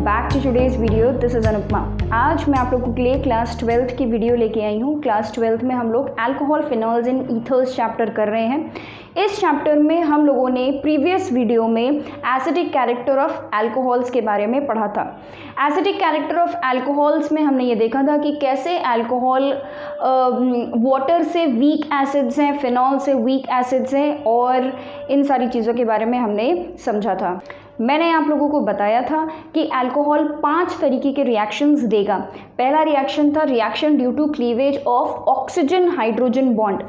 Back to today's video. This is Anupama. आज मैं आप लोगों के लिए क्लास 12th की वीडियो लेके आई हूँ। क्लास 12th में हम लोग alcohol, phenols and ethers chapter कर रहे हैं। इस चैप्टर में हम लोगों ने प्रीवियस वीडियो में एसिडिक कैरेक्टर ऑफ अल्कोहल्स के बारे में पढ़ा था। एसिडिक कैरेक्टर ऑफ अल्कोहल्स में हमने ये देखा था कि कैसे अल्कोहल वाटर से वीक एसिड्स हैं, फिनॉल से वीक एसिड्स हैं, और इन सारी चीज़ों के बारे में हमने समझा था। मैंने आप लोगों को बताया था कि अल्कोहल 5 तरीके के रिएक्शंस देगा। पहला रिएक्शन था reaction due to cleavage of oxygen hydrogen bond,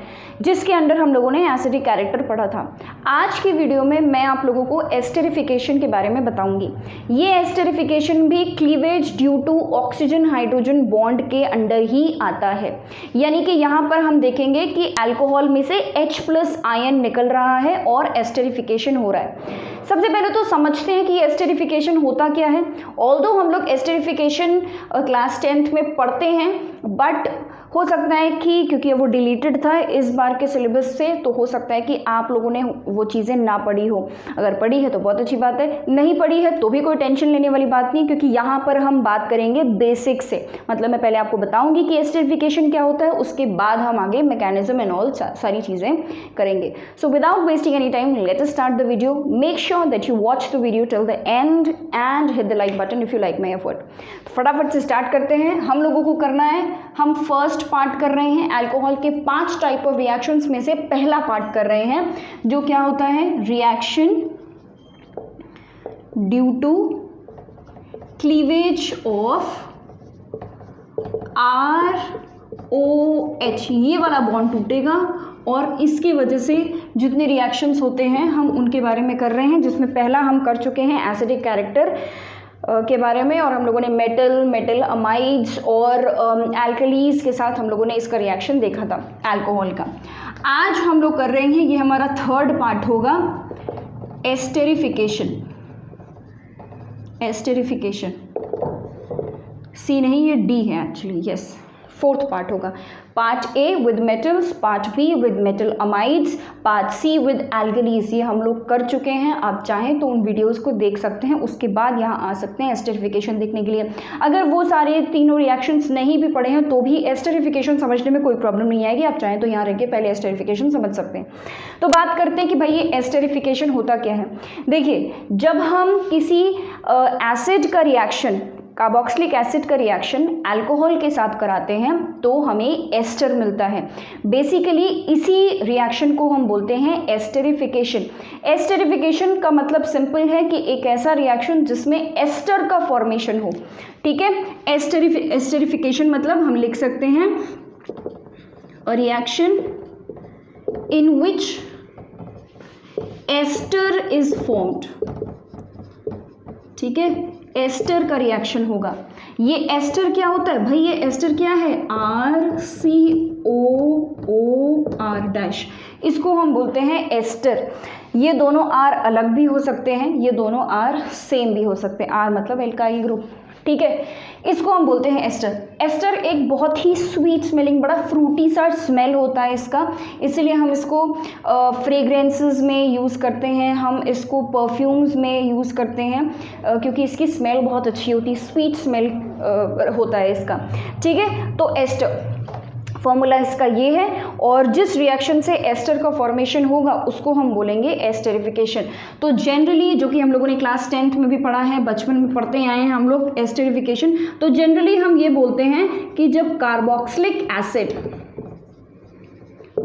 जिसके अंडर हम लोगों ने एसिडिक कैरेक्टर पढ़ा था। आज की वीडियो में मैं आप लोगों को एस्टेरिफिकेशन के बारे में बताऊंगी। ये एस्टेरिफिकेशन भी cleavage due to oxygen hydrogen bond के अंडर ही आता है। यानी कि यहाँ पर हम देखेंगे कि अल्कोहल में से H+ आयन निकल रहा है और एस्टेरिफिकेशन हो रहा है। सबसे पहले तो समझते हैं कि एस्टेरिफिकेशन होता क्या है। ऑल्दो हम लोग एस्टेरिफिकेशन क्लास 10th में पढ़ते हैं, बट हो सकता है कि क्योंकि वो डिलीटेड था इस बार के सिलेबस से, तो हो सकता है कि आप लोगों ने वो चीज़ें ना पढ़ी हो। अगर पढ़ी है तो बहुत अच्छी बात है, नहीं पढ़ी है तो भी कोई टेंशन लेने वाली बात नहीं, क्योंकि यहाँ पर हम बात करेंगे बेसिक से। मतलब मैं पहले आपको बताऊंगी कि एस्टेरिफिकेशन क्या होता है, उसके बाद हम आगे मैकेनिज्म एंड ऑल सारी चीज़ें करेंगे। So without wasting any time, let us start the video. Make sure that you watch the video till the end and hit the like button if you like my effort. फटाफट से start करते हैं। हम लोगों को करना है, हम फर्स्ट पार्ट कर रहे हैं अल्कोहल के 5 टाइप ऑफ रिएक्शंस में से पहला पार्ट कर रहे हैं, जो क्या होता है reaction due to cleavage of ROH। ये वाला बॉन्ड टूटेगा और इसकी वजह से जितने रिएक्शंस होते हैं हम उनके बारे में कर रहे हैं, जिसमें पहला हम कर चुके हैं एसिडिक कैरेक्टर के बारे में, और हम लोगों ने मेटल अमाइड्स और एल्कलीज के साथ हम लोगों ने इसका रिएक्शन देखा था अल्कोहल का। आज हम लोग कर रहे हैं, ये हमारा थर्ड पार्ट होगा, एस्टेरिफिकेशन। सी नहीं, ये डी है एक्चुअली, यस। फोर्थ पार्ट होगा। Part A with metals, part B with metal amides, part C with alkalis. ये हम लोग कर चुके हैं। आप चाहें तो उन वीडियोस को देख सकते हैं, उसके बाद यहाँ आ सकते हैं एस्टेरिफिकेशन देखने के लिए। अगर वो सारे तीनों रिएक्शंस नहीं भी पढ़े हैं तो भी एस्टेरिफिकेशन समझने में कोई प्रॉब्लम नहीं आएगी। आप चाहें तो यहाँ रह के पहले एस्टेरिफिकेशन समझ सकते हैं। तो बात करते हैं कि भाई ये एस्टेरिफिकेशन होता क्या है। देखिए, जब हम किसी एसिड का रिएक्शन, कार्बोक्सिलिक एसिड का रिएक्शन अल्कोहल के साथ कराते हैं तो हमें एस्टर मिलता है। बेसिकली इसी रिएक्शन को हम बोलते हैं एस्टेरिफिकेशन। एस्टेरिफिकेशन का मतलब सिंपल है कि एक ऐसा रिएक्शन जिसमें एस्टर का फॉर्मेशन हो। ठीक है, एस्टेरिफिकेशन मतलब हम लिख सकते हैं a reaction in which ester is formed. ठीक है, एस्टर का रिएक्शन होगा। ये एस्टर क्या होता है भाई? ये एस्टर क्या है? RCOOR-। इसको हम बोलते हैं एस्टर। ये दोनों R अलग भी हो सकते हैं, ये दोनों R सेम भी हो सकते हैं। R मतलब एल्काइल ग्रुप। ठीक है, इसको हम बोलते हैं एस्टर। एस्टर एक बहुत ही स्वीट स्मेलिंग, बड़ा फ्रूटी सा स्मेल होता है इसका, इसलिए हम इसको फ्रेग्रेंसेस में यूज़ करते हैं, हम इसको परफ्यूम्स में यूज़ करते हैं, क्योंकि इसकी स्मेल बहुत अच्छी होती है, स्वीट स्मेल होता है इसका। ठीक है, तो एस्टर फॉर्मूला इसका ये है, और जिस रिएक्शन से एस्टर का फॉर्मेशन होगा उसको हम बोलेंगे एस्टेरिफिकेशन। तो जनरली, जो कि हम लोगों ने क्लास 10th में भी पढ़ा है, बचपन में पढ़ते आए हैं हम लोग एस्टेरिफिकेशन, तो जनरली हम ये बोलते हैं कि जब कार्बोक्सिलिक एसिड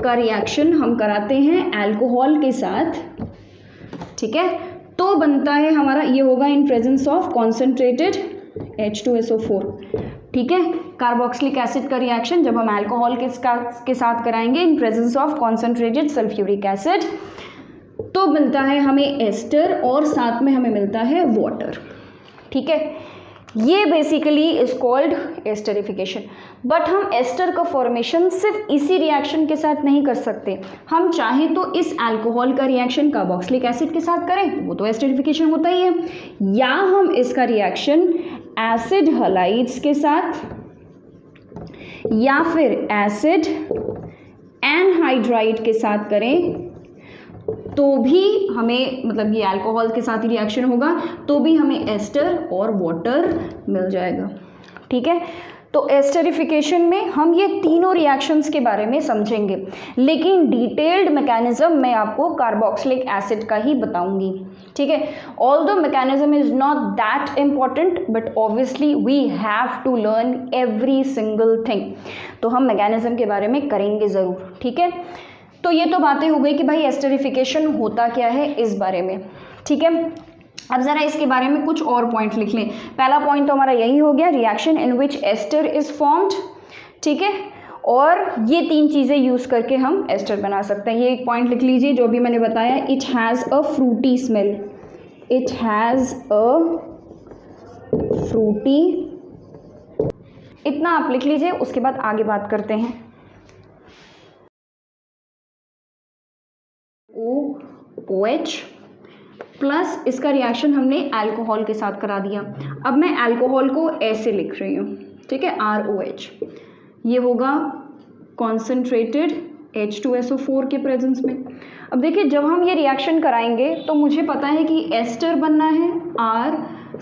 का रिएक्शन हम कराते हैं अल्कोहल के साथ, ठीक है, तो बनता है हमारा, ये होगा in presence of concentrated H2SO4। ठीक है, कार्बोक्सिलिक एसिड का रिएक्शन जब हम अल्कोहल के साथ कराएंगे in presence of concentrated sulphuric acid, तो मिलता है हमें एस्टर और साथ में हमें मिलता है वाटर। ठीक है, ये basically is called esterification. But हम एस्टर का फॉर्मेशन सिर्फ इसी रिएक्शन के साथ नहीं कर सकते। हम चाहें तो इस अल्कोहल का रिएक्शन कार्बोक्सिलिक एसिड के साथ करें, वो तो एस्टेरिफिकेशन होता ही है, या हम इसका रिएक्शन एसिड हलाइड्स के साथ, या फिर एसिड एनहाइड्राइड के साथ करें, तो भी हमें, मतलब ये अल्कोहल के साथ ही रिएक्शन होगा तो भी हमें एस्टर और वाटर मिल जाएगा। ठीक है, तो एस्टरिफिकेशन में हम ये तीनों रिएक्शंस के बारे में समझेंगे, लेकिन डिटेल्ड मैकेनिज्म मैं आपको कार्बोक्सिलिक एसिड का ही बताऊंगी। ठीक है, although mechanism is not that important but obviously we have to learn every single thing, तो हम मैकेनिज्म के बारे में करेंगे ज़रूर। ठीक है, तो ये तो बातें हो गई कि भाई एस्टरिफिकेशन होता क्या है इस बारे में। ठीक है, अब ज़रा इसके बारे में कुछ और पॉइंट लिख लें। पहला पॉइंट तो हमारा यही हो गया, reaction in which ester is formed. ठीक है, और ये तीन चीज़ें यूज़ करके हम एस्टर बना सकते हैं। ये एक पॉइंट लिख लीजिए जो भी मैंने बताया, it has a fruity smell, it has a fruity, इतना आप लिख लीजिए, उसके बाद आगे बात करते हैं। OH प्लस इसका रिएक्शन हमने अल्कोहल के साथ करा दिया। अब मैं अल्कोहल को ऐसे लिख रही हूँ, ठीक है, ROH, ये होगा कॉन्सेंट्रेटेड H2SO4 के प्रेजेंस में। अब देखिए जब हम ये रिएक्शन कराएंगे तो मुझे पता है कि एस्टर बनना है R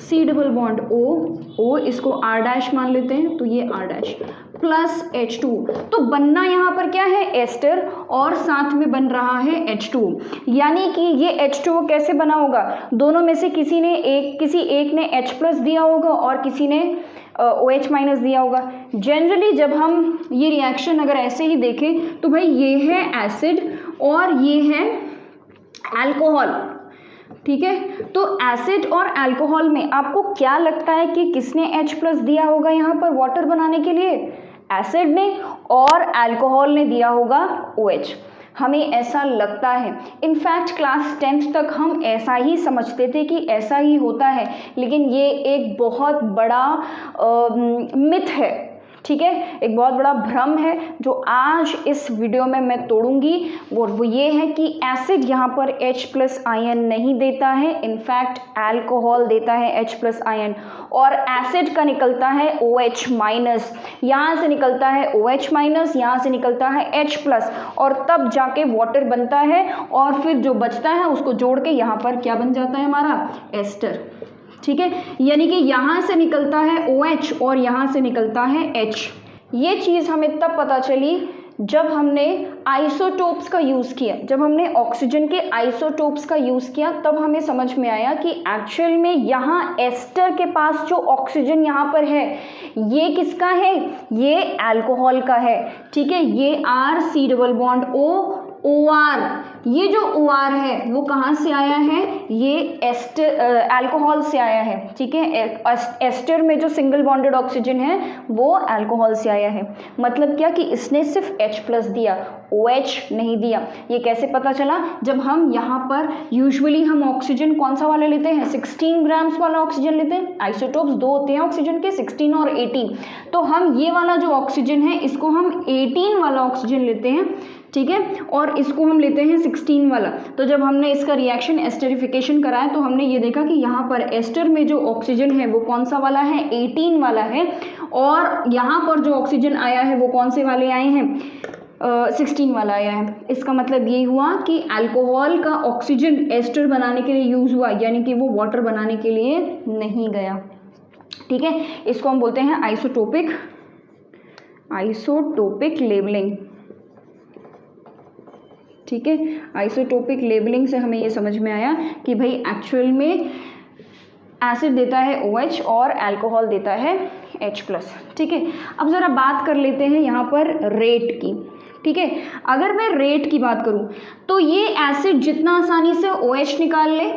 C double bond O, इसको R डैश मान लेते हैं, तो ये R डैश प्लस H2, तो बनना यहाँ पर क्या है एस्टर और साथ में बन रहा है H2, यानी कि ये H2 कैसे बना होगा, दोनों में से किसी एक ने H प्लस दिया होगा और किसी ने OH माइनस दिया होगा। जनरली जब हम ये रिएक्शन अगर ऐसे ही देखें तो भाई ये है एसिड और ये है अल्कोहल। ठीक है, तो एसिड और अल्कोहल में आपको क्या लगता है कि किसने H प्लस दिया होगा यहाँ पर वाटर बनाने के लिए, एसिड ने, और अल्कोहल ने दिया होगा OH, हमें ऐसा लगता है। इनफैक्ट क्लास 10th तक हम ऐसा ही समझते थे कि ऐसा ही होता है, लेकिन ये एक बहुत बड़ा मिथ है। ठीक है, एक बहुत बड़ा भ्रम है जो आज इस वीडियो में मैं तोड़ूंगी, वो ये है कि एसिड यहाँ पर H प्लस आयन नहीं देता है, इनफैक्ट अल्कोहल देता है H प्लस आयन, और एसिड का निकलता है OH माइनस, यहाँ से निकलता है OH माइनस, यहाँ से निकलता है H प्लस, और तब जाके वाटर बनता है, और फिर जो बचता है उसको जोड़ के यहाँ पर क्या बन जाता है हमारा एस्टर। ठीक है, यानी कि यहाँ से निकलता है OH और यहाँ से निकलता है H। ये चीज़ हमें तब पता चली जब हमने आइसोटोप्स का यूज़ किया, जब हमने ऑक्सीजन के आइसोटोप्स का यूज़ किया, तब हमें समझ में आया कि एक्चुअल में यहाँ एस्टर के पास जो ऑक्सीजन यहाँ पर है ये किसका है, ये अल्कोहल का है। ठीक है, ये R C double bond O OR, ये जो OR है वो कहाँ से आया है, ये एस्टर अल्कोहल से आया है। ठीक है, एस्टर में जो सिंगल बॉन्डेड ऑक्सीजन है वो अल्कोहल से आया है। मतलब क्या कि इसने सिर्फ H प्लस दिया, OH नहीं दिया। ये कैसे पता चला, जब हम यहाँ पर यूजुअली हम ऑक्सीजन कौन सा वाला लेते हैं, 16 ग्राम्स वाला ऑक्सीजन लेते हैं। आइसोटोप्स दो होते हैं ऑक्सीजन के, 16 और 18, तो हम ये वाला जो ऑक्सीजन है इसको हम 18 वाला ऑक्सीजन लेते हैं। ठीक है, और इसको हम लेते हैं 16 वाला। तो जब हमने इसका रिएक्शन एस्टरिफिकेशन कराया तो हमने ये देखा कि यहाँ पर एस्टर में जो ऑक्सीजन है वो कौन सा वाला है, 18 वाला है, और यहाँ पर जो ऑक्सीजन आया है वो कौन से वाले आए हैं, 16 वाला आया है। इसका मतलब ये हुआ कि अल्कोहल का ऑक्सीजन एस्टर बनाने के लिए यूज़ हुआ, यानी कि वो वाटर बनाने के लिए नहीं गया। ठीक है, इसको हम बोलते हैं आइसोटोपिक लेबलिंग। ठीक है, आइसोटोपिक लेबलिंग से हमें ये समझ में आया कि भाई एक्चुअल में एसिड देता है OH और अल्कोहल देता है H प्लस। ठीक है, अब ज़रा बात कर लेते हैं यहाँ पर रेट की। ठीक है, अगर मैं रेट की बात करूँ तो ये एसिड जितना आसानी से OH निकाल ले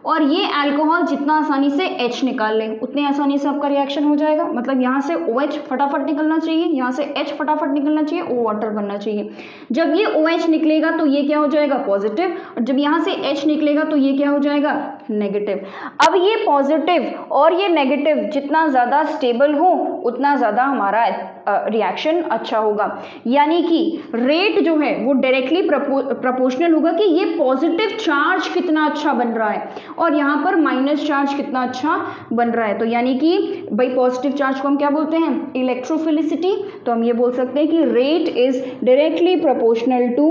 और ये अल्कोहल जितना आसानी से H निकाल लें, उतने आसानी से आपका रिएक्शन हो जाएगा। मतलब यहाँ से OH फटाफट निकलना चाहिए, यहाँ से H फटाफट निकलना चाहिए, O वाटर बनना चाहिए। जब ये OH निकलेगा तो ये क्या हो जाएगा, पॉजिटिव, और जब यहाँ से H निकलेगा तो ये क्या हो जाएगा, नेगेटिव। अब ये पॉजिटिव और ये नेगेटिव जितना ज़्यादा स्टेबल हो उतना ज़्यादा हमारा रिएक्शन अच्छा होगा। यानी कि रेट जो है वो डायरेक्टली प्रोपोर्शनल होगा कि ये पॉजिटिव चार्ज कितना अच्छा बन रहा है और यहाँ पर माइनस चार्ज कितना अच्छा बन रहा है। तो यानी कि भाई पॉजिटिव चार्ज को हम क्या बोलते हैं, इलेक्ट्रोफिलिसिटी। तो हम ये बोल सकते हैं कि rate is directly proportional to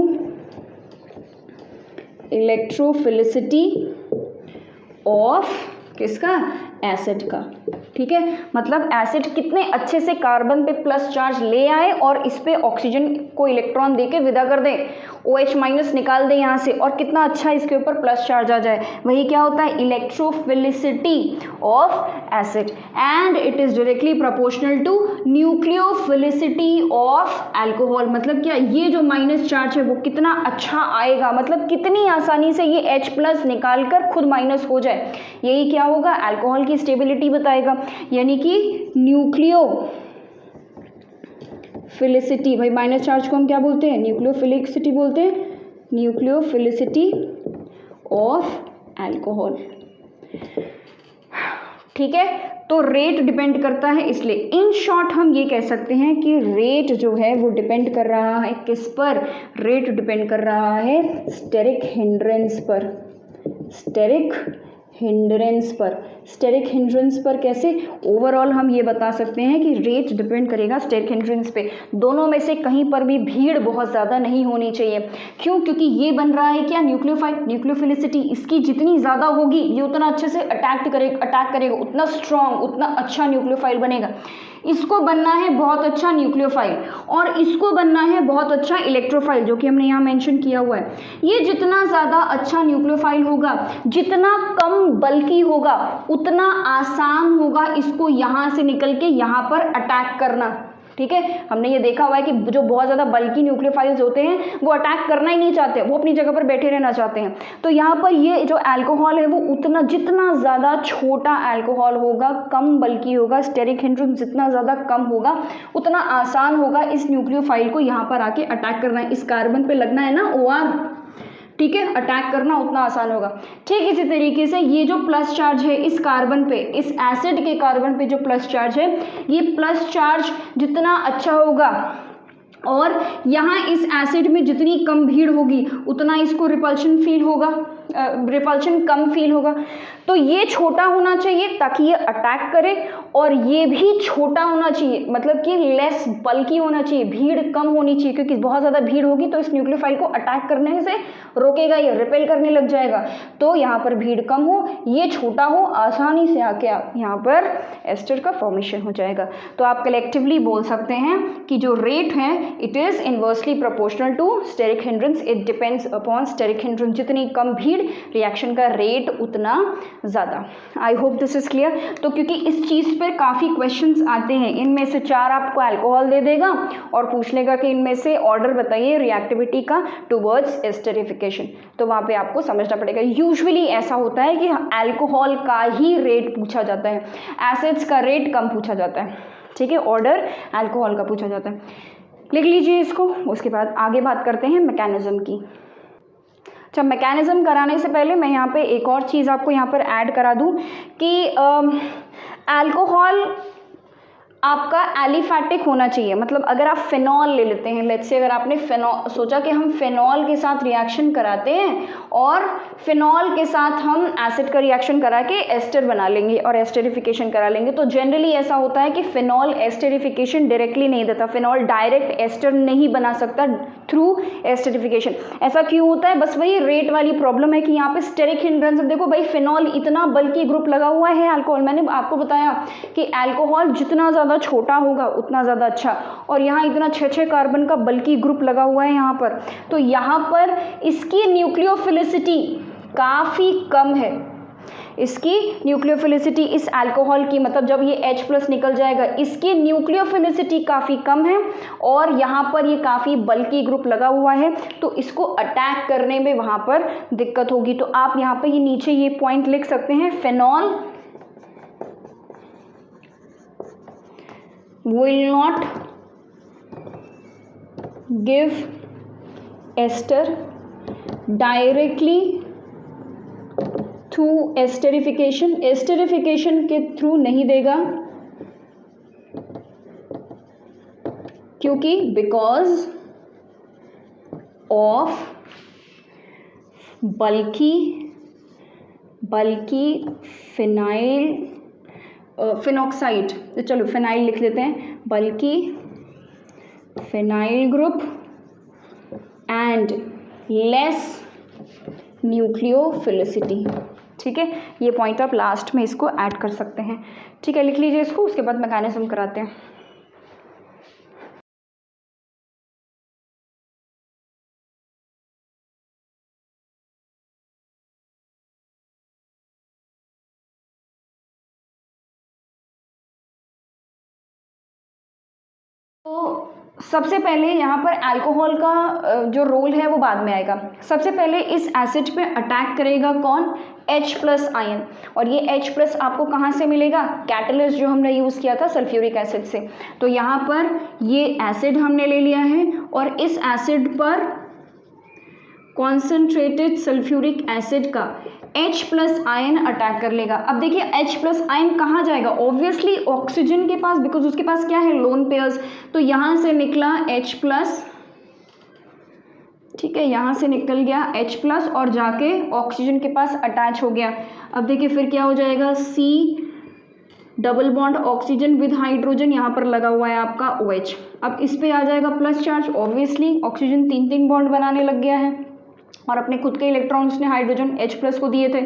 electrophilicity of किसका, एसिड का। ठीक है, मतलब एसिड कितने अच्छे से कार्बन पे प्लस चार्ज ले आए और इस पे ऑक्सीजन को इलेक्ट्रॉन देके विदा कर दें, OH माइनस निकाल दें यहाँ से, और कितना अच्छा इसके ऊपर प्लस चार्ज आ जाए। वही क्या होता है, electrophilicity of acid, and it is directly proportional to nucleophilicity of alcohol. मतलब क्या, ये जो माइनस चार्ज है वो कितना अच्छा आएगा, मतलब कितनी आसानी से ये H प्लस निकाल कर खुद माइनस हो जाए, यही क्या होगा, अल्कोहल की स्टेबिलिटी बताएगा। यानी कि न्यूक्लियोफिलिसिटी, भाई माइनस चार्ज को हम क्या बोलते हैं, न्यूक्लियोफिलिसिटी बोलते हैं, न्यूक्लियोफिलिसिटी ऑफ अल्कोहल। ठीक है, तो रेट डिपेंड करता है, इसलिए इन शॉर्ट हम ये कह सकते हैं कि रेट जो है वो डिपेंड कर रहा है किस पर, रेट डिपेंड कर रहा है स्टेरिक हिंड्रेंस पर, स्टेरिक हिंड्रेंस पर। स्टेरिक हिंड्रेंस पर कैसे, ओवरऑल हम ये बता सकते हैं कि रेट डिपेंड करेगा स्टेरिक हिंड्रेंस पे। दोनों में से कहीं पर भी भीड़ बहुत ज़्यादा नहीं होनी चाहिए। क्यों, क्योंकि ये बन रहा है क्या, न्यूक्लियोफाइल, न्यूक्लियोफिलिसिटी इसकी जितनी ज़्यादा होगी ये उतना अच्छे से अटैक करेगा, उतना स्ट्रॉन्ग, उतना अच्छा न्यूक्लियोफाइल बनेगा। इसको बनना है बहुत अच्छा न्यूक्लियोफाइल और इसको बनना है बहुत अच्छा इलेक्ट्रोफाइल, जो कि हमने यहाँ मेंशन किया हुआ है। ये जितना ज़्यादा अच्छा न्यूक्लियोफाइल होगा, जितना कम बल्कि होगा, उतना आसान होगा इसको यहाँ से निकल के यहाँ पर अटैक करना। ठीक है, हमने ये देखा हुआ है कि जो बहुत ज़्यादा बल्कि न्यूक्लियोफाइल्स होते हैं वो अटैक करना ही नहीं चाहते, वो अपनी जगह पर बैठे रहना चाहते हैं। तो यहाँ पर ये जो अल्कोहल है वो उतना, जितना ज़्यादा छोटा अल्कोहल होगा, कम बल्कि होगा, स्टेरिक हिंड्रेंस जितना ज़्यादा कम होगा, उतना आसान होगा इस न्यूक्लियोफाइल को यहाँ पर आके अटैक करना है। इस कार्बन पर लगना है ना OR, ठीक है, अटैक करना उतना आसान होगा। ठीक इसी तरीके से ये जो प्लस चार्ज है इस कार्बन पे, इस एसिड के कार्बन पे जो प्लस चार्ज है, ये प्लस चार्ज जितना अच्छा होगा और यहाँ इस एसिड में जितनी कम भीड़ होगी उतना इसको रिपल्शन फील होगा, रिपल्शन कम फील होगा। तो ये छोटा होना चाहिए ताकि ये अटैक करे, और ये भी छोटा होना चाहिए, मतलब कि लेस बल्कि होना चाहिए, भीड़ कम होनी चाहिए, क्योंकि बहुत ज़्यादा भीड़ होगी तो इस न्यूक्लियोफाइल को अटैक करने से रोकेगा, ये रिपेल करने लग जाएगा। तो यहाँ पर भीड़ कम हो, ये छोटा हो, आसानी से आके यहाँ पर एस्टर का फॉर्मेशन हो जाएगा। तो आप कलेक्टिवली बोल सकते हैं कि जो रेट है it is inversely proportional to steric hindrance, it depends upon steric hindrance. जितनी कम भीड़, रिएक्शन का रेट उतना ज़्यादा। I hope this is clear. तो क्योंकि इस चीज़ पर काफ़ी क्वेश्चंस आते हैं, इनमें से 4 आपको अल्कोहल दे देगा और पूछ लेगा कि इनमें से ऑर्डर बताइए रिएक्टिविटी का टुवर्ड्स एस्टरिफिकेशन, तो वहाँ पे आपको समझना पड़ेगा। यूजुअली ऐसा होता है कि अल्कोहल का ही रेट पूछा जाता है, एसिड्स का रेट कम पूछा जाता है। ठीक है, ऑर्डर अल्कोहल का पूछा जाता है, लिख लीजिए इसको। उसके बाद आगे बात करते हैं मैकेनिज्म की। अच्छा, मैकेनिज्म कराने से पहले मैं यहाँ पे एक और चीज़ आपको यहाँ पर ऐड करा दूँ कि अल्कोहल आपका एलिफैटिक होना चाहिए। मतलब अगर आप फिनॉल ले लेते हैं, लेट्स से अगर आपने फिनॉल सोचा कि हम फिनॉल के साथ रिएक्शन कराते हैं और फिनॉल के साथ हम एसिड का रिएक्शन करा के एस्टर बना लेंगे और एस्टरिफिकेशन करा लेंगे, तो जनरली ऐसा होता है कि फिनॉल एस्टरिफिकेशन डायरेक्टली नहीं देता, फिनॉल डायरेक्ट एस्टर नहीं बना सकता थ्रू एस्टरिफिकेशन। ऐसा क्यों होता है, बस वही रेट वाली प्रॉब्लम है कि यहाँ पे स्टेरिक हिंड्रेंस। देखो भाई, फिनॉल इतना बल्कि ग्रुप लगा हुआ है अल्कोहल, मैंने आपको बताया कि अल्कोहल जितना ज़्यादा छोटा होगा उतना ज़्यादा अच्छा, और यहाँ इतना 6 कार्बन का बल्कि ग्रुप लगा हुआ है यहाँ पर, तो यहाँ पर इसकी न्यूक्लियोफिलिसिटी काफ़ी कम है। इसकी न्यूक्लियोफिलिसिटी इस अल्कोहल की, मतलब जब ये H+ निकल जाएगा, इसकी न्यूक्लियोफिलिसिटी काफ़ी कम है और यहाँ पर ये काफ़ी बल्कि ग्रुप लगा हुआ है, तो इसको अटैक करने में वहाँ पर दिक्कत होगी। तो आप यहाँ पर ये नीचे ये पॉइंट लिख सकते हैं, phenol will not give ester directly through esterification, esterification के थ्रू नहीं देगा, क्योंकि because of बल्कि फिनाइल फिनॉक्साइड, चलो फिनाइल लिख लेते हैं, बल्कि phenyl group and less nucleophilicity. ठीक है, ये पॉइंट आप लास्ट में इसको ऐड कर सकते हैं। ठीक है, लिख लीजिए इसको, उसके बाद मैकेनिज्म कराते हैं। तो सबसे पहले यहाँ पर अल्कोहल का जो रोल है वो बाद में आएगा। सबसे पहले इस एसिड पे अटैक करेगा कौन? H+ ion. और ये H+ आपको कहाँ से मिलेगा? कैटलिस्ट जो हमने यूज़ किया था सल्फ्यूरिक एसिड से। तो यहाँ पर ये एसिड हमने ले लिया है और इस एसिड पर कॉन्सेंट्रेटेड सल्फ्यूरिक एसिड का H+ आयन अटैक कर लेगा। अब देखिए H+ आयन कहाँ जाएगा? ऑब्वियसली ऑक्सीजन के पास, बिकॉज उसके पास क्या है? Lone pairs. तो यहाँ से निकला H+, ठीक है, यहाँ से निकल गया H+ और जाके ऑक्सीजन के पास अटैच हो गया। अब देखिए फिर क्या हो जाएगा? C double bond oxygen with hydrogen, यहाँ पर लगा हुआ है आपका OH। अब इस पे आ जाएगा plus charge. Obviously oxygen 3 bond बनाने लग गया है और अपने खुद के इलेक्ट्रॉन्स ने हाइड्रोजन H+ को दिए थे।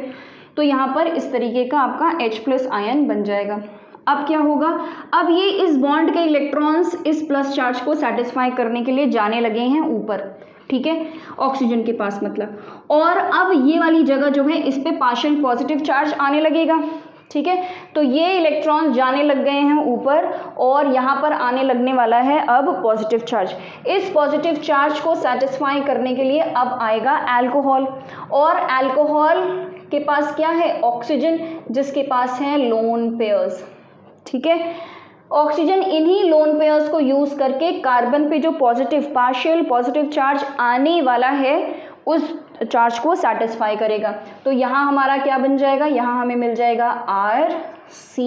तो यहाँ पर इस तरीके का आपका H+ आयन बन जाएगा। अब क्या होगा? अब ये इस बॉन्ड के इलेक्ट्रॉन्स इस प्लस चार्ज को सेटिस्फाई करने के लिए जाने लगे हैं ऊपर, ठीक है, ऑक्सीजन के पास मतलब। और अब ये वाली जगह जो है इस पे पार्शियल पॉजिटिव चार्ज आने लगेगा, ठीक है। तो ये इलेक्ट्रॉन्स जाने लग गए हैं ऊपर और यहाँ पर आने लगने वाला है अब पॉजिटिव चार्ज। इस पॉजिटिव चार्ज को सेटिस्फाई करने के लिए अब आएगा अल्कोहल, और अल्कोहल के पास क्या है? ऑक्सीजन, जिसके पास है लोन पेयर्स, ठीक है। ऑक्सीजन इन्हीं लोन पेयर्स को यूज करके कार्बन पे जो पॉजिटिव पार्शियल पॉजिटिव चार्ज आने वाला है उस चार्ज को सेटिस्फाई करेगा। तो यहाँ हमारा क्या बन जाएगा? यहाँ हमें मिल जाएगा Rc,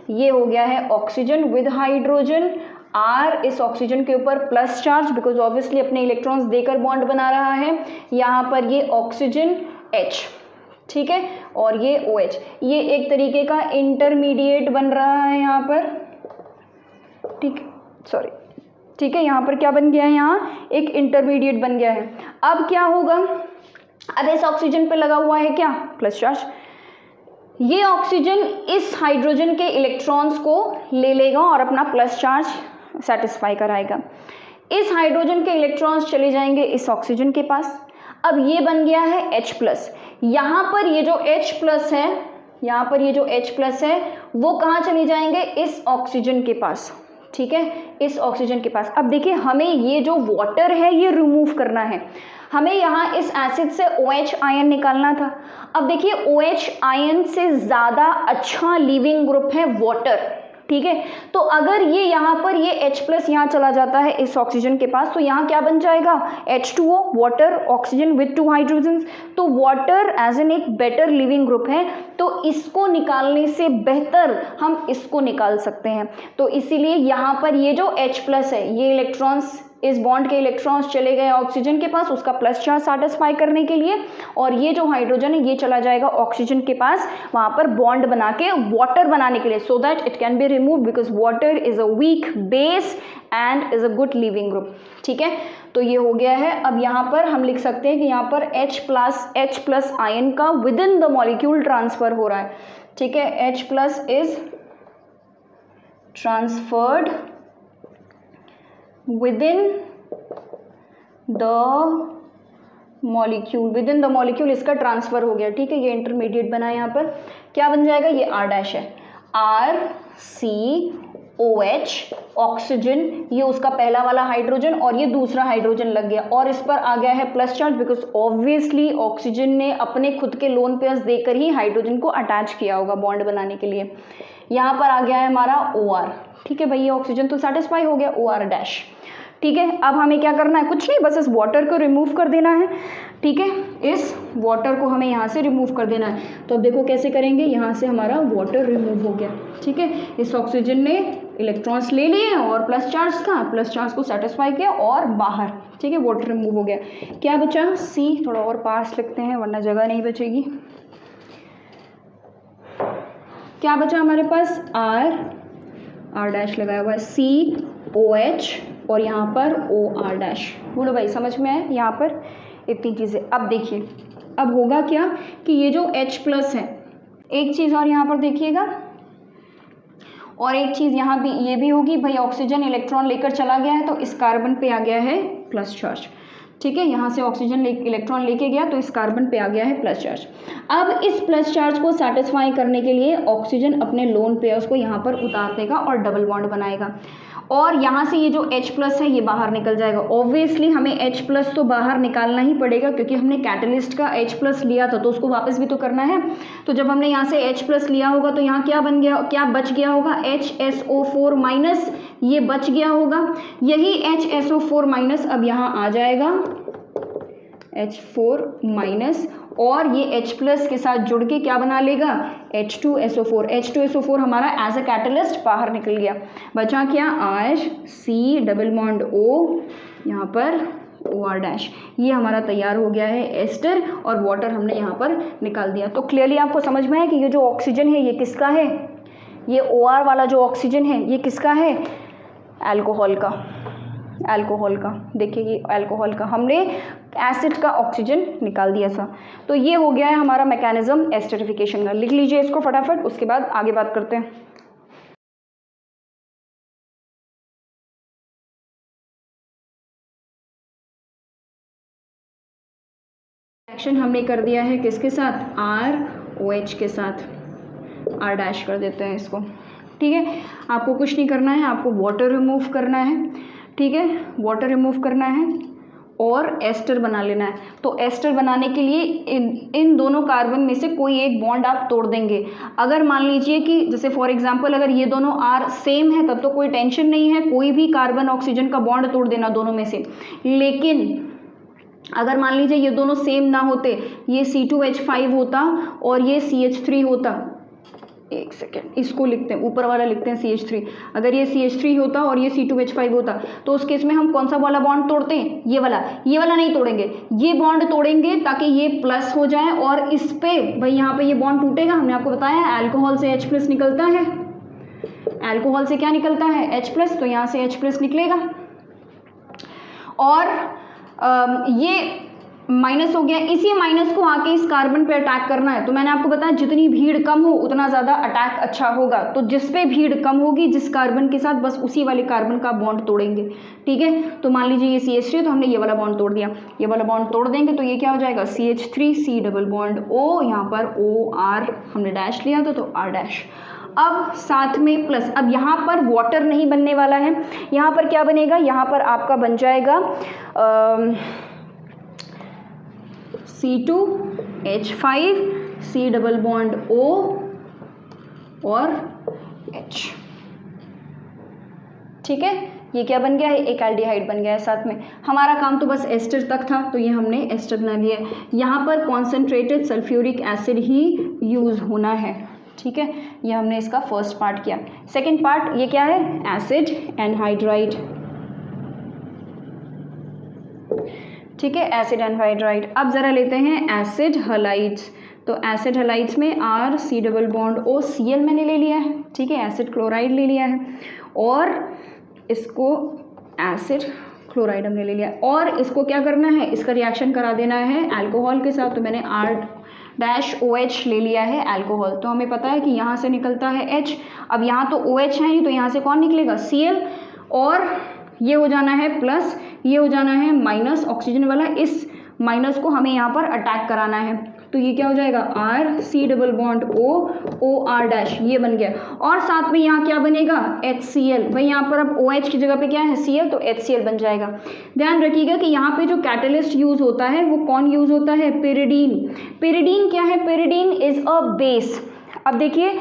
ये हो गया है ऑक्सीजन विद हाइड्रोजन। R इस ऑक्सीजन के ऊपर प्लस चार्ज, बिकॉज ऑब्वियसली अपने इलेक्ट्रॉन्स देकर बॉन्ड बना रहा है। यहाँ पर ये ऑक्सीजन H, ठीक है, और ये OH, ये एक तरीके का इंटरमीडिएट बन रहा है यहाँ पर, ठीक है, यहाँ पर क्या बन गया है? यहाँ एक इंटरमीडिएट बन गया है। अब क्या होगा? अब इस ऑक्सीजन पे लगा हुआ है क्या? Plus charge. ये ऑक्सीजन इस हाइड्रोजन के इलेक्ट्रॉन्स को ले लेगा और अपना प्लस चार्ज सेटिस्फाई कराएगा। इस हाइड्रोजन के इलेक्ट्रॉन्स चले जाएंगे इस ऑक्सीजन के पास। अब ये बन गया है H+। यहाँ पर ये जो H+ है, यहाँ पर ये जो H+ है वो कहाँ चले जाएंगे? इस ऑक्सीजन के पास, ठीक है, इस ऑक्सीजन के पास। अब देखिए हमें ये जो वाटर है ये रिमूव करना है, हमें यहाँ इस एसिड से OH आयन निकालना था। अब देखिए OH आयन से ज़्यादा अच्छा लीविंग ग्रुप है वाटर, ठीक है। तो अगर ये यहाँ पर ये H+ यहाँ चला जाता है इस ऑक्सीजन के पास, तो यहाँ क्या बन जाएगा? H2O, water, oxygen with 2 hydrogen. तो वाटर एज एन एक बेटर लिविंग ग्रुप है, तो इसको निकालने से बेहतर हम इसको निकाल सकते हैं। तो इसीलिए यहाँ पर ये जो H+ है, ये इलेक्ट्रॉन्स, इस बॉन्ड के इलेक्ट्रॉन्स चले गए ऑक्सीजन के पास उसका प्लस चार्ज सेटिस्फाई करने के लिए, और ये जो हाइड्रोजन है ये चला जाएगा ऑक्सीजन के पास वहाँ पर बॉन्ड बना के वाटर बनाने के लिए, so that it can be remove, because water is a weak base and is a good leaving group, ठीक है। तो ये हो गया है। अब यहाँ पर हम लिख सकते हैं कि यहाँ पर H+ आयन का with in the molecule transfer हो रहा है, ठीक है। H+ is transferred within the molecule, इसका ट्रांसफर हो गया, ठीक है। ये इंटरमीडिएट बना है, यहाँ पर क्या बन जाएगा? ये R' है, RCOH ऑक्सीजन, ये उसका पहला वाला हाइड्रोजन और ये दूसरा हाइड्रोजन लग गया, और इस पर आ गया है plus charge, because obviously oxygen ने अपने खुद के लोन पेयर्स देकर ही हाइड्रोजन को अटैच किया होगा बॉन्ड बनाने के लिए। यहाँ पर आ गया है हमारा OR, ठीक है भाई, ये ऑक्सीजन तो सेटिस्फाई हो गया, OR', ठीक है। अब हमें क्या करना है? कुछ नहीं, बस इस वाटर को रिमूव कर देना है, ठीक है। इस वाटर को हमें यहाँ से रिमूव कर देना है। तो अब देखो कैसे करेंगे, यहाँ से हमारा वाटर रिमूव हो गया, ठीक है। इस ऑक्सीजन ने इलेक्ट्रॉन्स ले लिए और प्लस चार्ज को सेटिस्फाई किया और बाहर, ठीक है, वाटर रिमूव हो गया। क्या बचा? C, थोड़ा और पास लिखते हैं वरना जगह नहीं बचेगी। क्या बचा हमारे पास? R' लगाया हुआ है, COH और यहाँ पर OR'। बोलो भाई समझ में आए यहाँ पर इतनी चीज़ें। अब देखिए अब होगा क्या कि ये जो H+ है, एक चीज़ और यहाँ पर देखिएगा, और एक चीज़ यहाँ भी ये भी होगी, भाई ऑक्सीजन इलेक्ट्रॉन लेकर चला गया है तो इस कार्बन पे आ गया है प्लस चार्ज। ठीक है, यहाँ से ऑक्सीजन इलेक्ट्रॉन लेके गया तो इस कार्बन पे आ गया है प्लस चार्ज। अब इस प्लस चार्ज को सेटिस्फाई करने के लिए ऑक्सीजन अपने लोन पेयर्स को यहाँ पर उतार देगा और डबल बॉन्ड बनाएगा, और यहाँ से ये जो H+ है ये बाहर निकल जाएगा। ऑब्वियसली हमें H+ तो बाहर निकालना ही पड़ेगा, क्योंकि हमने कैटलिस्ट का H+ लिया था तो उसको वापस भी तो करना है। तो जब हमने यहाँ से H+ लिया होगा तो यहाँ क्या बन गया, क्या बच गया होगा, HSO4- ये बच गया होगा। यही HSO4- अब यहाँ आ जाएगा H4-, और ये H+ के साथ जुड़ के क्या बना लेगा, H2SO4। H2SO4 हमारा एज अ कैटलिस्ट बाहर निकल गया, बचा क्या, आज C_O, यहाँ पर OR-। ये हमारा तैयार हो गया है एस्टर, और वाटर हमने यहाँ पर निकाल दिया। तो क्लियरली आपको समझ में है कि ये जो ऑक्सीजन है ये किसका है, ये OR वाला जो ऑक्सीजन है ये किसका है, अल्कोहल का। अल्कोहल का, देखिए ये अल्कोहल का, हमने एसिड का ऑक्सीजन निकाल दिया था। तो ये हो गया है हमारा मैकेनिज्म एस्टरिफिकेशन का। लिख लीजिए इसको फटाफट, उसके बाद आगे बात करते हैं। रिएक्शन हमने कर दिया है किसके साथ, ROH के साथ, R- कर देते हैं इसको। ठीक है, आपको कुछ नहीं करना है, आपको वाटर रिमूव करना है। ठीक है, वाटर रिमूव करना है और एस्टर बना लेना है। तो एस्टर बनाने के लिए इन दोनों कार्बन में से कोई एक बॉन्ड आप तोड़ देंगे। अगर मान लीजिए कि जैसे फॉर एग्जांपल अगर ये दोनों R सेम है तब तो कोई टेंशन नहीं है, कोई भी कार्बन ऑक्सीजन का बॉन्ड तोड़ देना दोनों में से। लेकिन अगर मान लीजिए ये दोनों सेम ना होते, ये C2H5 होता और ये CH3 होता, एक सेकेंड इसको लिखते हैं, ऊपर वाला लिखते हैं CH3। अगर ये CH3 होता और ये C2H5 होता तो उस केस में हम कौन सा वाला बॉन्ड तोड़ते हैं, ये वाला नहीं तोड़ेंगे, ये बॉन्ड तोड़ेंगे ताकि ये प्लस हो जाए, और इस पे भाई यहाँ पे ये बॉन्ड टूटेगा। हमने आपको बताया अल्कोहल से H+ निकलता है, अल्कोहल से क्या निकलता है, H+, तो यहाँ से H+ निकलेगा, और ये माइनस हो गया। इसी माइनस को आके इस कार्बन पे अटैक करना है। तो मैंने आपको बताया जितनी भीड़ कम हो उतना ज़्यादा अटैक अच्छा होगा। तो जिस पे भीड़ कम होगी जिस कार्बन के साथ, बस उसी वाले कार्बन का बॉन्ड तोड़ेंगे। ठीक है, तो मान लीजिए ये CH3 तो हमने ये वाला बॉन्ड तोड़ दिया, ये वाला बॉन्ड तोड़ देंगे तो ये क्या हो जाएगा, CH3 C_O, यहाँ पर OR हमने डैश लिया था तो R-। अब साथ में प्लस, अब यहाँ पर वाटर नहीं बनने वाला है, यहाँ पर क्या बनेगा, यहाँ पर आपका बन जाएगा C2H5 C_O और H। ठीक है, ये क्या बन गया है, एक एल्डिहाइड बन गया है साथ में। हमारा काम तो बस एस्टर तक था, तो ये हमने एस्टर बना लिया। यहाँ पर कॉन्सेंट्रेटेड सल्फ्यूरिक एसिड ही यूज़ होना है। ठीक है, ये हमने इसका फर्स्ट पार्ट किया। सेकेंड पार्ट ये क्या है, एसिड एनहाइड्राइड। ठीक है, एसिड एनहाइड्राइड। अब ज़रा लेते हैं एसिड हलाइड्स। तो एसिड हलाइड्स में R≡COO Cl मैंने ले लिया है। ठीक है, एसिड क्लोराइड ले लिया है, और इसको एसिड क्लोराइड हमने ले लिया, और इसको क्या करना है, इसका रिएक्शन करा देना है अल्कोहल के साथ। तो मैंने R-OH ले लिया है अल्कोहल। तो हमें पता है कि यहाँ से निकलता है H। अब यहाँ तो OH है नहीं, तो यहाँ से कौन निकलेगा, Cl, और ये हो जाना है प्लस, ये हो जाना है माइनस ऑक्सीजन वाला। इस माइनस को हमें यहाँ पर अटैक कराना है, तो ये क्या हो जाएगा, R≡COO OR-, ये बन गया। और साथ में यहाँ क्या बनेगा, HCl। भाई यहाँ पर अब OH की जगह पे क्या है, Cl, तो HCl बन जाएगा। ध्यान रखिएगा कि यहाँ पे जो कैटलिस्ट यूज होता है वो कौन यूज होता है, पेरिडीन। पेरिडीन क्या है, पेरिडीन इज अ बेस। अब देखिए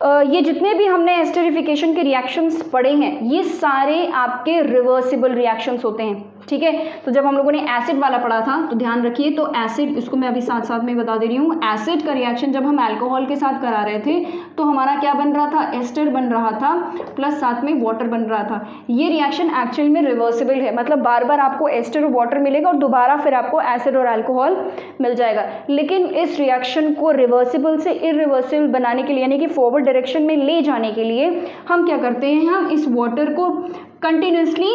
ये जितने भी हमने एस्टरिफिकेशन के रिएक्शंस पढ़े हैं ये सारे आपके रिवर्सिबल रिएक्शंस होते हैं। ठीक है, तो जब हम लोगों ने एसिड वाला पढ़ा था तो ध्यान रखिए, तो एसिड, इसको मैं अभी साथ साथ में बता दे रही हूँ। एसिड का रिएक्शन जब हम अल्कोहल के साथ करा रहे थे तो हमारा क्या बन रहा था, एस्टर बन रहा था, प्लस साथ में वाटर बन रहा था। ये रिएक्शन एक्चुअल में रिवर्सिबल है, मतलब बार बार आपको एस्टर और वाटर मिलेगा और दोबारा फिर आपको एसिड और अल्कोहल मिल जाएगा। लेकिन इस रिएक्शन को रिवर्सिबल से इरिवर्सिबल बनाने के लिए, यानी कि फॉरवर्ड डायरेक्शन में ले जाने के लिए हम क्या करते हैं, हम इस वाटर को कंटिन्यूसली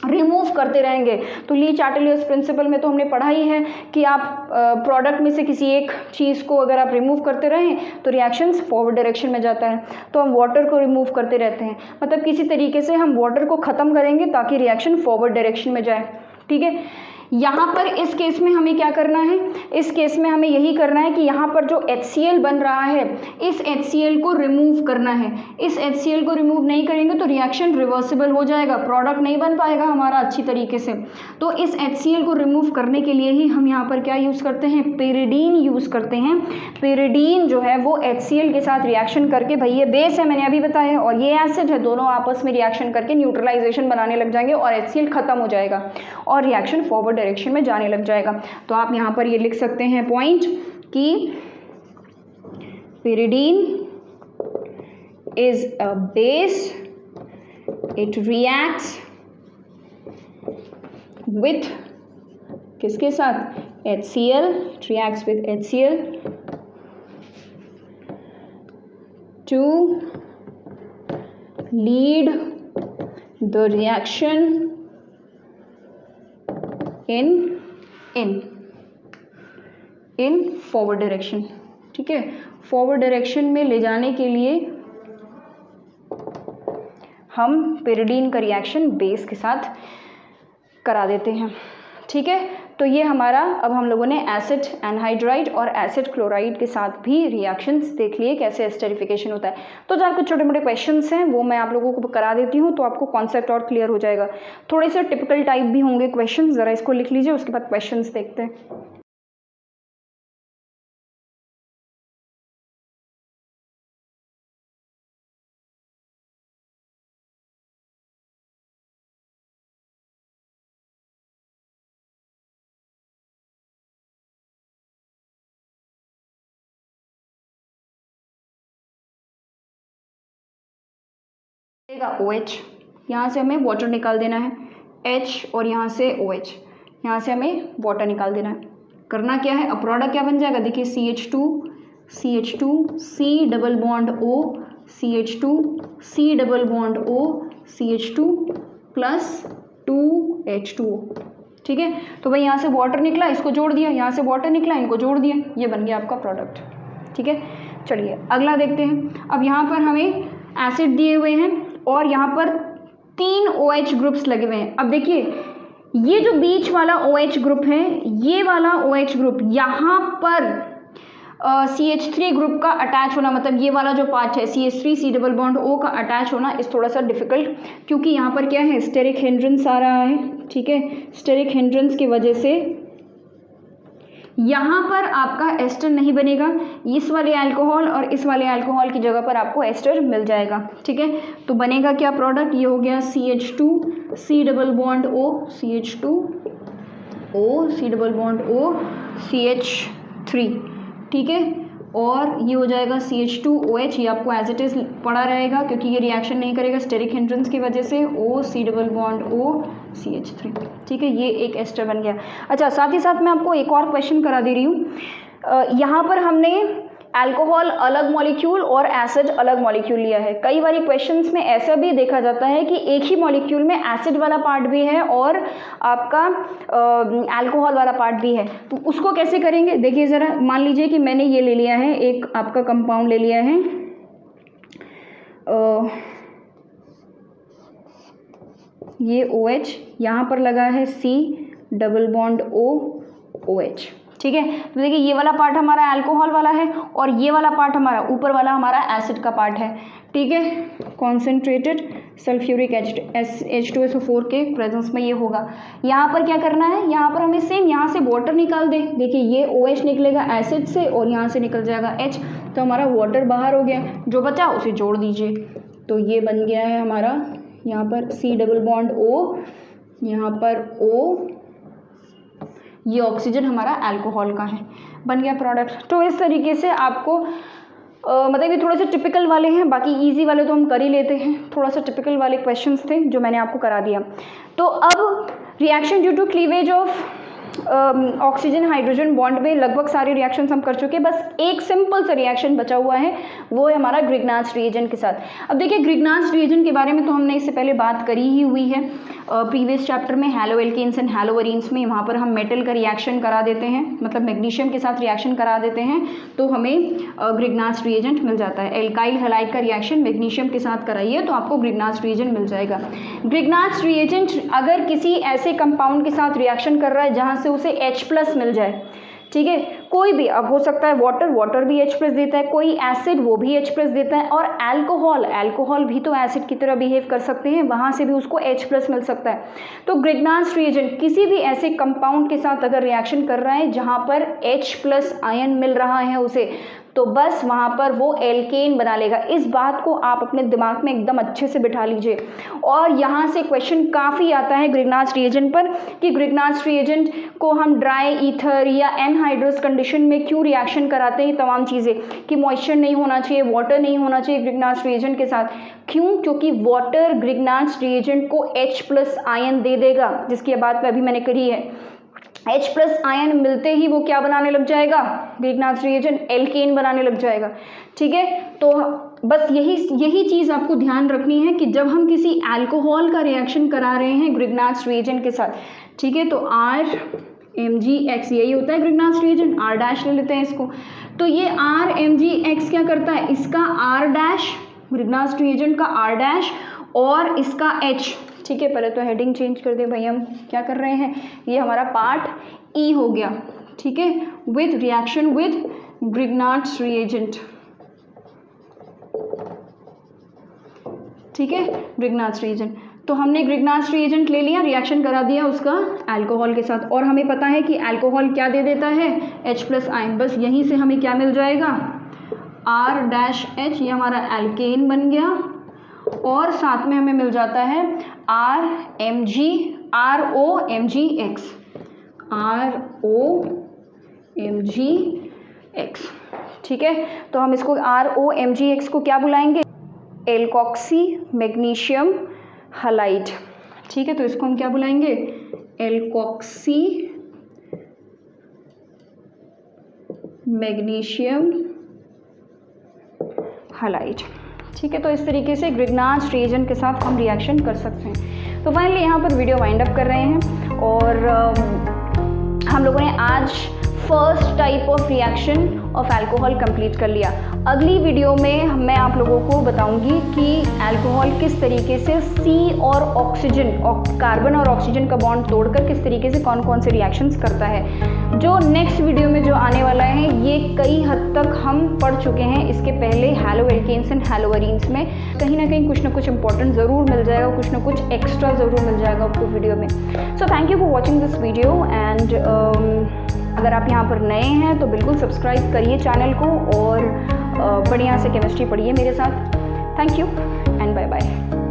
रिमूव करते रहेंगे। तो ली चार्टेलियस प्रिंसिपल में तो हमने पढ़ा ही है कि आप प्रोडक्ट में से किसी एक चीज़ को अगर आप रिमूव करते रहें तो रिएक्शंस फॉरवर्ड डायरेक्शन में जाता है। तो हम वाटर को रिमूव करते रहते हैं, मतलब किसी तरीके से हम वाटर को ख़त्म करेंगे ताकि रिएक्शन फॉरवर्ड डायरेक्शन में जाए। ठीक है, यहाँ पर इस केस में हमें क्या करना है, इस केस में हमें यही करना है कि यहाँ पर जो HCl बन रहा है इस HCl को रिमूव करना है। इस HCl को रिमूव नहीं करेंगे तो रिएक्शन रिवर्सिबल हो जाएगा, प्रोडक्ट नहीं बन पाएगा हमारा अच्छी तरीके से। तो इस HCl को रिमूव करने के लिए ही हम यहाँ पर क्या यूज़ करते हैं, पेरिडीन यूज़ करते हैं। पेरिडीन जो है वो HCl के साथ रिएक्शन करके, भाई ये बेस है मैंने अभी बताया और ये एसिड है, दोनों आपस में रिएक्शन करके न्यूट्रलाइजेशन बनाने लग जाएंगे और HCl खत्म हो जाएगा और रिएक्शन फॉरवर्ड डायरेक्शन में जाने लग जाएगा। तो आप यहाँ पर ये लिख सकते हैं पॉइंट कि pyridine is a base, it reacts with किसके साथ, HCl, it reacts with HCl to lead the reaction in forward direction. ठीक है, फॉरवर्ड डायरेक्शन में ले जाने के लिए हम पेरिडीन का रिएक्शन बेस के साथ करा देते हैं। ठीक है, तो ये हमारा, अब हम लोगों ने एसिड एनहाइड्राइड और एसिड क्लोराइड के साथ भी रिएक्शंस देख लिए कैसे एस्टरिफिकेशन होता है। तो जहाँ कुछ छोटे मोटे क्वेश्चंस हैं वो मैं आप लोगों को करा देती हूँ तो आपको कॉन्सेप्ट और क्लियर हो जाएगा। थोड़े से टिपिकल टाइप भी होंगे क्वेश्चंस, ज़रा इसको लिख लीजिए, उसके बाद क्वेश्चंस देखते हैं। OH, यहाँ से हमें वाटर निकाल देना है, H और यहाँ से OH, यहाँ से हमें वाटर निकाल देना है। करना क्या है, अब प्रोडक्ट क्या बन जाएगा, देखिए CH2 C double bond O CH2 C double bond O CH2 plus 2H2O। ठीक है, तो भाई यहाँ से वाटर निकला, इसको जोड़ दिया, यहाँ से वाटर निकला, इनको जोड़ दिया, ये बन गया आपका प्रोडक्ट। ठीक है, चलिए अगला देखते हैं। अब यहाँ पर हमें एसिड दिए हुए हैं और यहाँ पर 3 OH ग्रुप्स लगे हुए हैं। अब देखिए ये जो बीच वाला OH ग्रुप है, ये वाला OH ग्रुप यहाँ पर CH3 ग्रुप का अटैच होना, मतलब ये वाला जो पार्ट है CH3 C double bond O का अटैच होना इस थोड़ा सा डिफिकल्ट, क्योंकि यहाँ पर क्या है, स्टेरिक हिंड्रेंस आ रहा है। ठीक है, स्टेरिक हिंड्रेंस की वजह से यहाँ पर आपका एस्टर नहीं बनेगा, इस वाले अल्कोहल और इस वाले अल्कोहल की जगह पर आपको एस्टर मिल जाएगा। ठीक है, तो बनेगा क्या प्रोडक्ट, ये हो गया CH2 C double bond O CH2 O C double bond O CH3। ठीक है, और ये हो जाएगा CH2OH, ये आपको एज इट इज़ पड़ा रहेगा क्योंकि ये रिएक्शन नहीं करेगा स्टेरिक हिंड्रेंस की वजह से, O C double bond O CH3। ठीक है, ये एक एस्टर बन गया। अच्छा, साथ ही साथ मैं आपको एक और क्वेश्चन करा दे रही हूँ। यहाँ पर हमने अल्कोहल अलग मॉलिक्यूल और एसिड अलग मॉलिक्यूल लिया है। कई बार क्वेश्चंस में ऐसा भी देखा जाता है कि एक ही मॉलिक्यूल में एसिड वाला पार्ट भी है और आपका अल्कोहल वाला पार्ट भी है, तो उसको कैसे करेंगे, देखिए ज़रा। मान लीजिए कि मैंने ये ले लिया है, एक आपका कंपाउंड ले लिया है, ये OH, यहाँ पर लगा है C double bond O OH। ठीक है, तो देखिए ये वाला पार्ट हमारा अल्कोहल वाला है और ये वाला पार्ट हमारा ऊपर वाला हमारा एसिड का पार्ट है। ठीक है, कॉन्सेंट्रेटेड सल्फ्यूरिक H2SO4 के प्रेजेंस में ये होगा। यहाँ पर क्या करना है, यहाँ पर हमें सेम यहाँ से वाटर निकाल दे। देखिए ये OH निकलेगा एसिड से और यहाँ से निकल जाएगा H, तो हमारा वाटर बाहर हो गया, जो बचा उसे जोड़ दीजिए। तो ये बन गया है हमारा, यहाँ पर C डबल बॉन्ड O, यहाँ पर O, ये ऑक्सीजन हमारा अल्कोहल का है, बन गया प्रोडक्ट। तो इस तरीके से आपको मतलब ये थोड़े से टिपिकल वाले हैं, बाकी इजी वाले तो हम कर ही लेते हैं, थोड़ा सा टिपिकल वाले क्वेश्चंस थे जो मैंने आपको करा दिया। तो अब reaction due to cleavage of oxygen hydrogen bond में लगभग सारे रिएक्शंस हम कर चुके हैं, बस एक सिंपल सा रिएक्शन बचा हुआ है, वो है हमारा ग्रिग्नाच रिएजेंट के साथ। अब देखिए ग्रिग्नाच रिएजेंट के बारे में तो हमने इससे पहले बात करी ही हुई है। प्रीवियस चैप्टर में haloalkanes and haloarenes में, वहाँ पर हम मेटल का रिएक्शन करा देते हैं, मतलब मैग्नीशियम के साथ रिएक्शन करा देते हैं तो हमें ग्रिग्नार्ड्स रिएजेंट मिल जाता है। एल्काइल हैलाइड का रिएक्शन मैग्नीशियम के साथ कराइए तो आपको ग्रिग्नार्ड्स रिएजेंट मिल जाएगा। ग्रिग्नार्ड्स रिएजेंट अगर किसी ऐसे कंपाउंड के साथ रिएक्शन कर रहा है जहाँ से उसे H+ मिल जाए, ठीक है, कोई भी, अब हो सकता है वाटर भी H+ देता है, कोई एसिड वो भी H+ देता है, और अल्कोहल भी तो एसिड की तरह बिहेव कर सकते हैं, वहाँ से भी उसको H+ मिल सकता है। तो ग्रिग्नार्ड्स रिएजेंट किसी भी ऐसे कंपाउंड के साथ अगर रिएक्शन कर रहा है जहाँ पर H+ आयन मिल रहा है उसे, तो बस वहाँ पर वो एल्केन बना लेगा। इस बात को आप अपने दिमाग में एकदम अच्छे से बिठा लीजिए। और यहाँ से क्वेश्चन काफ़ी आता है ग्रिग्नार्ड्स रिएजेंट पर कि ग्रिग्नार्ड्स रिएजेंट को हम ड्राई ईथर या एनहाइड्रस कंडीशन में क्यों रिएक्शन कराते हैं, तमाम चीज़ें, कि मॉइस्चर नहीं होना चाहिए, वाटर नहीं होना चाहिए ग्रिग्नार्ड्स रिएजेंट के साथ। क्यों? क्योंकि वाटर ग्रिग्नार्ड्स रिएजेंट को H+ आयन दे देगा, जिसकी बात अभी मैंने करी है। H+ आयन मिलते ही वो क्या बनाने लग जाएगा, ग्रिग्नार्ड्स रिएजेंट एल्केन बनाने लग जाएगा। ठीक है, तो बस यही चीज़ आपको ध्यान रखनी है कि जब हम किसी अल्कोहल का रिएक्शन करा रहे हैं ग्रिग्नार्ड्स रिएजेंट के साथ, ठीक है, तो RMgX यही होता है ग्रिग्नार्ड्स रिएजेंट, R' ले लेते हैं इसको। तो ये RMgX क्या करता है, इसका R' ग्रिग्नार्ड्स रिएजेंट का R' और इसका H, ठीक है, पहले तो हेडिंग चेंज कर दे भाई, हम क्या कर रहे हैं, ये हमारा पार्ट E हो गया, ठीक है, with reaction with Grignard's reagent, ठीक है, ग्रिग्नार्ड्स रिएजेंट। तो हमने ग्रिग्नार्ड्स रिएजेंट ले लिया, रिएक्शन करा दिया उसका अल्कोहल के साथ, और हमें पता है कि अल्कोहल क्या दे देता है, H+ आयन। बस यहीं से हमें क्या मिल जाएगा, R' H, ये हमारा एल्केन बन गया, और साथ में हमें मिल जाता है ROMgX, ठीक है। तो हम इसको ROMgX को क्या बुलाएंगे, एल्कोक्सी मैग्नीशियम हैलाइड, ठीक है, तो इसको हम क्या बुलाएंगे, एल्कोक्सी मैग्नीशियम हैलाइड, ठीक है। तो इस तरीके से ग्रिग्नार्ड्स रिएजेंट के साथ हम रिएक्शन कर सकते हैं। तो फाइनली यहाँ पर वीडियो वाइंड अप कर रहे हैं, और हम लोगों ने आज first type of reaction of alcohol complete कर लिया। अगली वीडियो में मैं आप लोगों को बताऊंगी कि अल्कोहल किस तरीके से C और ऑक्सीजन, कार्बन और ऑक्सीजन का बॉन्ड तोड़कर किस तरीके से कौन कौन से रिएक्शंस करता है। जो नेक्स्ट वीडियो में जो आने वाला है ये कई हद तक हम पढ़ चुके हैं इसके पहले haloalkanes and haloarenes में, कहीं ना कहीं कुछ ना कुछ इंपॉर्टेंट ज़रूर मिल जाएगा, कुछ ना कुछ एक्स्ट्रा ज़रूर मिल जाएगा आपको वीडियो में। So thank you for watching this video, and अगर आप यहाँ पर नए हैं तो बिल्कुल सब्सक्राइब करिए चैनल को, और बढ़िया से केमिस्ट्री पढ़िए मेरे साथ। Thank you and bye bye.